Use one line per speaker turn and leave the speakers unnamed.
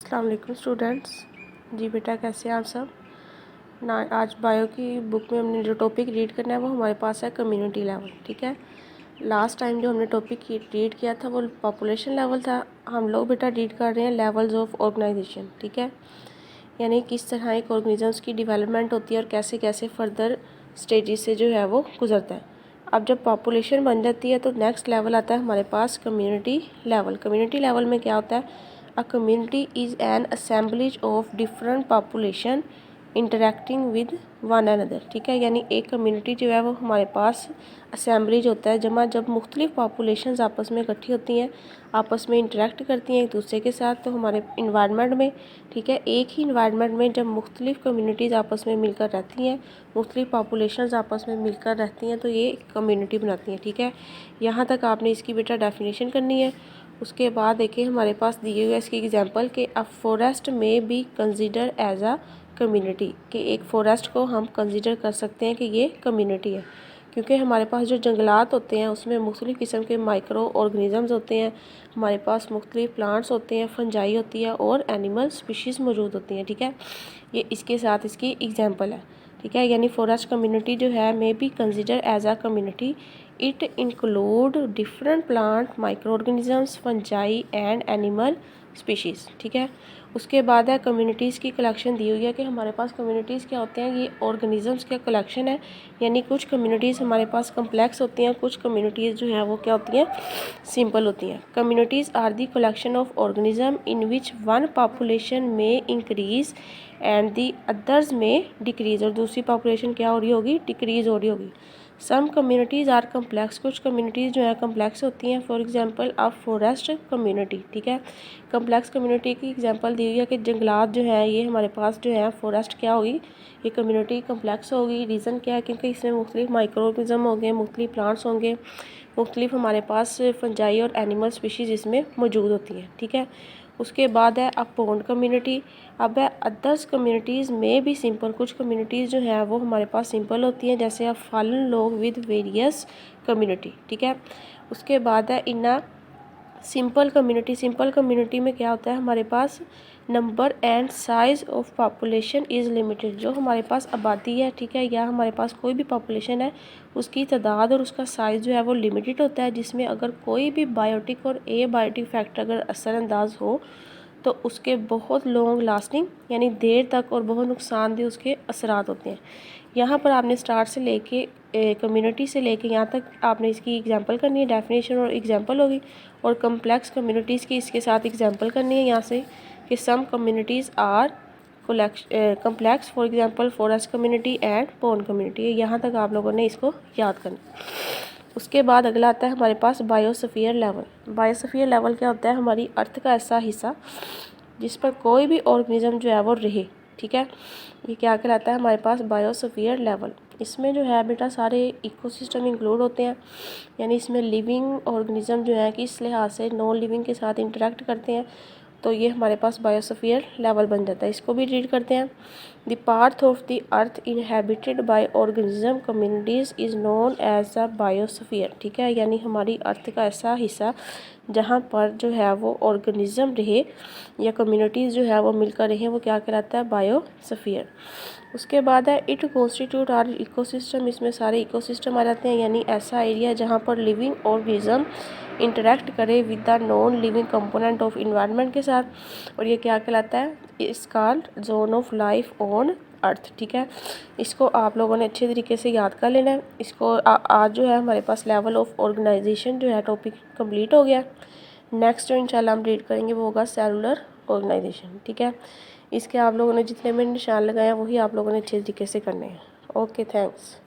अस्सलाम वालेकुम स्टूडेंट्स। जी बेटा, कैसे हैं आप सब ना। आज बायो की बुक में हमने जो टॉपिक रीड करना है वो हमारे पास है कम्युनिटी लेवल। ठीक है, लास्ट टाइम जो हमने टॉपिक रीड किया था वो पॉपुलेशन लेवल था। हम लोग बेटा रीड कर रहे हैं लेवल्स ऑफ ऑर्गेनाइजेशन। ठीक है, यानी किस तरह एक ऑर्गेनिजम्स की डेवलपमेंट होती है और कैसे कैसे फर्दर स्टेजेस से जो है वो गुजरता है। अब जब पॉपुलेशन बन जाती है तो नेक्स्ट लेवल आता है हमारे पास कम्युनिटी लेवल। कम्युनिटी लेवल में क्या होता है? A community is an assemblage of different population interacting with one another। ठीक है, यानी एक कम्युनिटी जो है वो हमारे पास असेंबलीज होता है जमा जब मुख्तलिफ पॉपुलेशंस आपस में इकट्ठी होती हैं, आपस में इंटरेक्ट करती हैं एक दूसरे के साथ। तो हमारे इन्वायरमेंट में, ठीक है, एक ही इन्वायरमेंट में जब मुख्तलिफ कम्युनिटीज़ आपस में मिलकर रहती हैं, मुख्तलिफ पॉपुलेशंस आपस में मिलकर रहती हैं, तो ये कम्युनिटी बनाती हैं। ठीक है, यहाँ तक आपने इसकी बेटा डेफिनेशन करनी है। उसके बाद देखिए हमारे पास दिए हुए इसकी एग्जांपल कि अ फॉरेस्ट में be consider as a community, कि एक फ़ॉरेस्ट को हम कंसीडर कर सकते हैं कि ये कम्युनिटी है, क्योंकि हमारे पास जो जंगलात होते हैं उसमें मुख्तलिफ़ किस्म के माइक्रो ऑर्गेनिज़म्स होते हैं, हमारे पास मुख्तलिफ़ प्लांट्स होते हैं, फंजाई होती है और एनिमल स्पीशीज़ मौजूद होती हैं। ठीक है, ये इसके साथ इसकी एग्जांपल है। ठीक है, यानी फॉरेस्ट कम्युनिटी जो है may be consider as a community. It include different plant, microorganisms, fungi and animal species. ठीक है, उसके बाद है कम्युनिटीज़ की कलेक्शन दी हुई है कि हमारे पास कम्युनिटीज़ क्या होते हैं, ये ऑर्गेनिजम्स का कलेक्शन है। यानी कुछ कम्युनिटीज़ हमारे पास कम्प्लेक्स होती हैं, कुछ कम्युनिटीज़ जो है वो क्या होती हैं, सिंपल होती हैं। Communities are the collection of organism in which one population may increase and the others may decrease, और दूसरी पॉपुलेशन क्या हो रही होगी, डिक्रीज़ हो रही होगी। सम कम्युनिटीज़ आर कम्प्लेक्स, कुछ कम्युनिटीज़ जो है कम्प्लेक्स होती हैं। For example a forest community. ठीक है, कम्प्लेक्स कम्युनिटी की एग्जांपल दी हुई है कि जंगलात जो है ये हमारे पास जो है फॉरेस्ट क्या होगी, ये कम्युनिटी कम्प्लेक्स होगी। रीज़न क्या है? क्योंकि इसमें मुख्तलिफ माइक्रो ऑर्गेनिज्म होंगे, मुख्तलिफ प्लांट्स होंगे, मुख्तलिफ हमारे पास फंजाई और एनिमल स्पीशीज़ इसमें मौजूद होती हैं। ठीक है, उसके बाद है अ पॉन्ड कम्युनिटी। अब है अदर्स कम्युनिटीज़ में भी सिंपल, कुछ कम्युनिटीज़ जो है वो हमारे पास सिंपल होती हैं, जैसे अ फॉलन लोग विद वेरियस कम्युनिटी। ठीक है, उसके बाद है in a simple community. Simple community में क्या होता है, हमारे पास number and size of population is limited. जो हमारे पास आबादी है, ठीक है, या हमारे पास कोई भी पॉपुलेशन है, उसकी तादाद और उसका साइज़ जो है वो लिमिटेड होता है, जिसमें अगर कोई भी बायोटिक और एबायोटिक फैक्टर अगर असरअंदाज हो तो उसके बहुत लॉन्ग लास्टिंग यानी देर तक और बहुत नुकसानदेह उसके असरात होते हैं। यहाँ पर आपने स्टार्ट से लेके कम्युनिटी से लेके यहाँ तक आपने इसकी एग्जांपल करनी है, डेफिनेशन और एग्जांपल होगी, और कम्प्लेक्स कम्युनिटीज़ की इसके साथ एग्जांपल करनी है यहाँ से कि some communities are complex, for example forest community and pond community. यहाँ तक आप लोगों ने इसको याद करना। उसके बाद अगला आता है हमारे पास बायोस्फीयर लेवल। बायोस्फीयर लेवल क्या होता है? हमारी अर्थ का ऐसा हिस्सा जिस पर कोई भी ऑर्गेनिज्म जो है वो रहे। ठीक है, ये क्या कहलाता है हमारे पास, बायोस्फीयर लेवल। इसमें जो है बेटा सारे इकोसिस्टम इंक्लूड होते हैं, यानी इसमें लिविंग ऑर्गेनिज्म जो है कि इस लिहाज से नॉन लिविंग के साथ इंटरेक्ट करते हैं, तो ये हमारे पास बायोस्फीयर लेवल बन जाता है। इसको भी रीड करते हैं। The part of the earth inhabited by organism communities is known as a biosphere. ठीक है, यानी हमारी अर्थ का ऐसा हिस्सा जहाँ पर जो है वो ऑर्गेनिज्म रहे या कम्युनिटीज़ जो है वो मिलकर रहे, वो क्या कहलाता है, बायोस्फीयर। उसके बाद है इट कॉन्स्टिट्यूट आर इकोसिस्टम। इसमें सारे इकोसिस्टम आ जाते हैं, यानी ऐसा एरिया जहाँ पर लिविंग ऑर्गेनिज्म इंटरेक्ट करे with the non living component of environment के साथ, और ये क्या कहलाता है, इस called zone of life on earth. ठीक है, इसको आप लोगों ने अच्छे तरीके से याद कर लेना है। इसको आज जो है हमारे पास लेवल ऑफ ऑर्गेनाइजेशन जो है टॉपिक कंप्लीट हो गया। नेक्स्ट जो इंशाल्लाह हम रीड करेंगे वो होगा सेलुलर ऑर्गेनाइजेशन। ठीक है, इसके आप लोगों ने जितने में निशान लगाए हैं वही आप लोगों ने अच्छे तरीके से करने हैं। Okay, thanks.